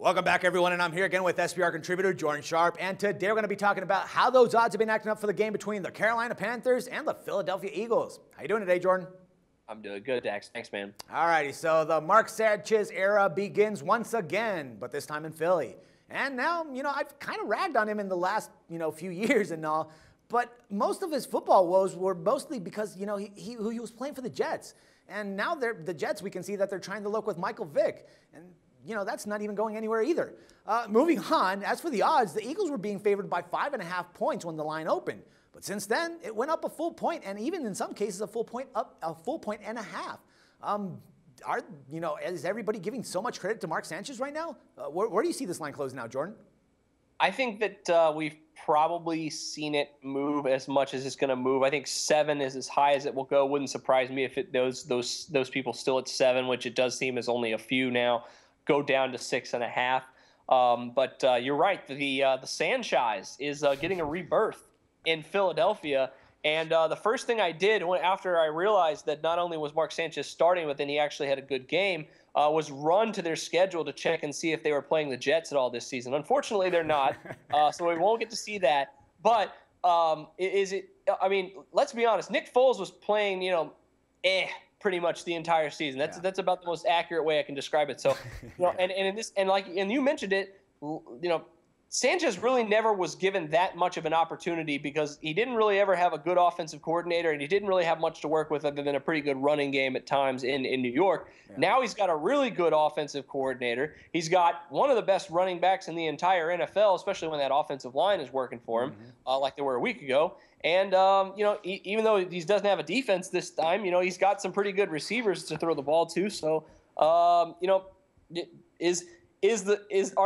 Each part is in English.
Welcome back, everyone, and I'm here again with SBR contributor Jordan Sharp, and today we're going to be talking about how those odds have been acting up for the game between the Carolina Panthers and the Philadelphia Eagles. How you doing today, Jordan? I'm doing good, Dax. Thanks, man. All righty, so the Mark Sanchez era begins once again, but this time in Philly. And now, I've kind of ragged on him in the last, few years and all, but most of his football woes were mostly because, he was playing for the Jets. And now the Jets, we can see that they're trying to look with Michael Vick. And that's not even going anywhere either. Moving on, as for the odds, the Eagles were being favored by 5.5 points when the line opened. But since then, it went up a full point, and even in some cases, a full point and a half. Is everybody giving so much credit to Mark Sanchez right now? Where do you see this line closing out, Jordan? I think that we've probably seen it move as much as it's going to move. I think 7 is as high as it will go. Wouldn't surprise me if those people still at 7, which it does seem is only a few now, go down to 6.5. But you're right. The Sanchez is getting a rebirth in Philadelphia. And the first thing I did after I realized that not only was Mark Sanchez starting, but then he actually had a good game, was run to their schedule to check and see if they were playing the Jets at all this season. Unfortunately, they're not, so we won't get to see that. But let's be honest. Nick Foles was playing, pretty much the entire season. That's about the most accurate way I can describe it. So, and you mentioned it, Sanchez really never was given that much of an opportunity because he didn't really ever have a good offensive coordinator, and he didn't really have much to work with other than a pretty good running game at times in New York. Yeah. Now he's got a really good offensive coordinator. He's got one of the best running backs in the entire NFL, especially when that offensive line is working for him, like they were a week ago. And, even though he doesn't have a defense this time, he's got some pretty good receivers to throw the ball to. So, are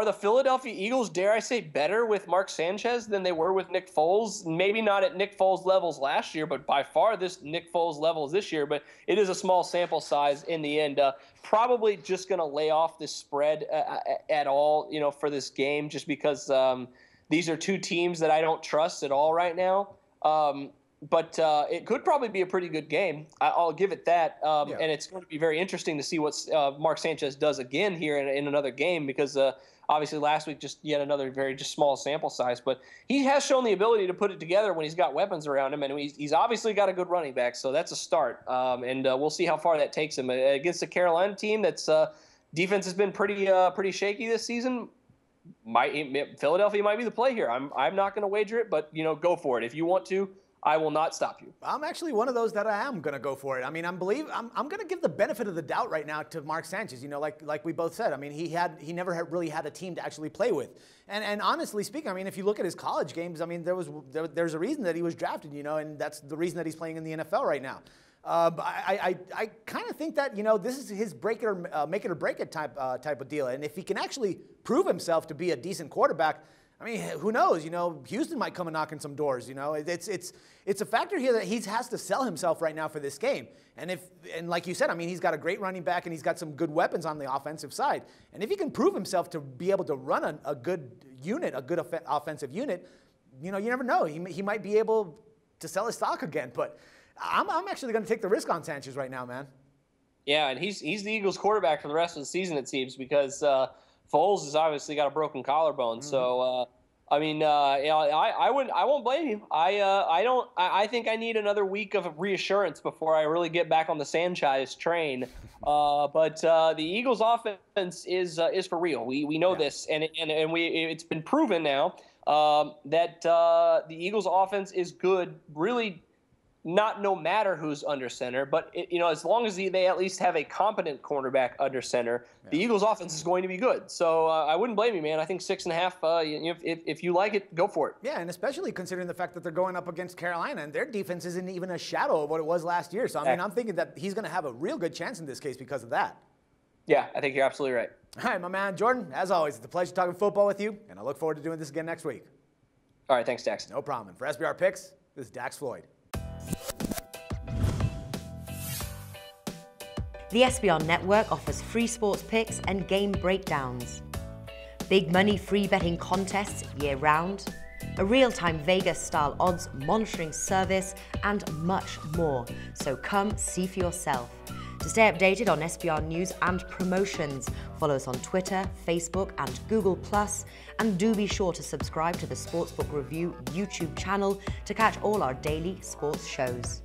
the Philadelphia Eagles, dare I say, better with Mark Sanchez than they were with Nick Foles? Maybe not at Nick Foles levels last year, but by far this Nick Foles levels this year. But it is a small sample size in the end. Probably just going to lay off this spread at all, for this game, just because these are two teams that I don't trust at all right now. But it could probably be a pretty good game. I'll give it that. And it's going to be very interesting to see what Mark Sanchez does again here in another game because obviously last week just yet another very just small sample size. But he has shown the ability to put it together when he's got weapons around him. And he's obviously got a good running back. So that's a start. And we'll see how far that takes him. Against the Carolina team that's defense has been pretty shaky this season. Philadelphia might be the play here. I'm not going to wager it, but go for it. If you want to, I will not stop you. I'm actually one of those that I am going to go for it. I mean, I'm going to give the benefit of the doubt right now to Mark Sanchez. Like we both said. I mean, he never really had a team to actually play with. And honestly speaking, I mean, if you look at his college games, I mean, there's a reason that he was drafted, and that's the reason that he's playing in the NFL right now. But I kind of think that, this is his make it or break it type of deal. And if he can actually prove himself to be a decent quarterback, I mean, who knows? Houston might come and knock on some doors. It's a factor here that he has to sell himself right now for this game. And like you said, I mean, he's got a great running back and he's got some good weapons on the offensive side. And if he can prove himself to be able to run a good unit, a good offensive unit, you never know. He might be able to sell his stock again. But I'm actually going to take the risk on Sanchez right now, man. Yeah, and he's the Eagles quarterback for the rest of the season, it seems, because Foles has obviously got a broken collarbone. So, I won't blame you. I think I need another week of reassurance before I really get back on the Sanchez train. But the Eagles offense is for real. We know this, and it's been proven now that the Eagles offense is good, really. Not no matter who's under center, but as long as they at least have a competent cornerback under center, the Eagles' offense is going to be good. So I wouldn't blame you, man. I think 6.5. If you like it, go for it. Yeah, and especially considering the fact that they're going up against Carolina, and their defense isn't even a shadow of what it was last year. So I mean, I'm thinking that he's going to have a real good chance in this case because of that. Yeah, I think you're absolutely right. All right, my man, Jordan. As always, it's a pleasure talking football with you, and I look forward to doing this again next week. All right, thanks, Dax. No problem. And for SBR Picks, this is Dax Floyd. The SBR Network offers free sports picks and game breakdowns, big money free betting contests year-round, a real-time Vegas-style odds monitoring service, and much more. So come see for yourself. To To stay updated on SBR news and promotions, follow us on Twitter, Facebook and Google+, and do be sure to subscribe to the Sportsbook Review YouTube channel to catch all our daily sports shows.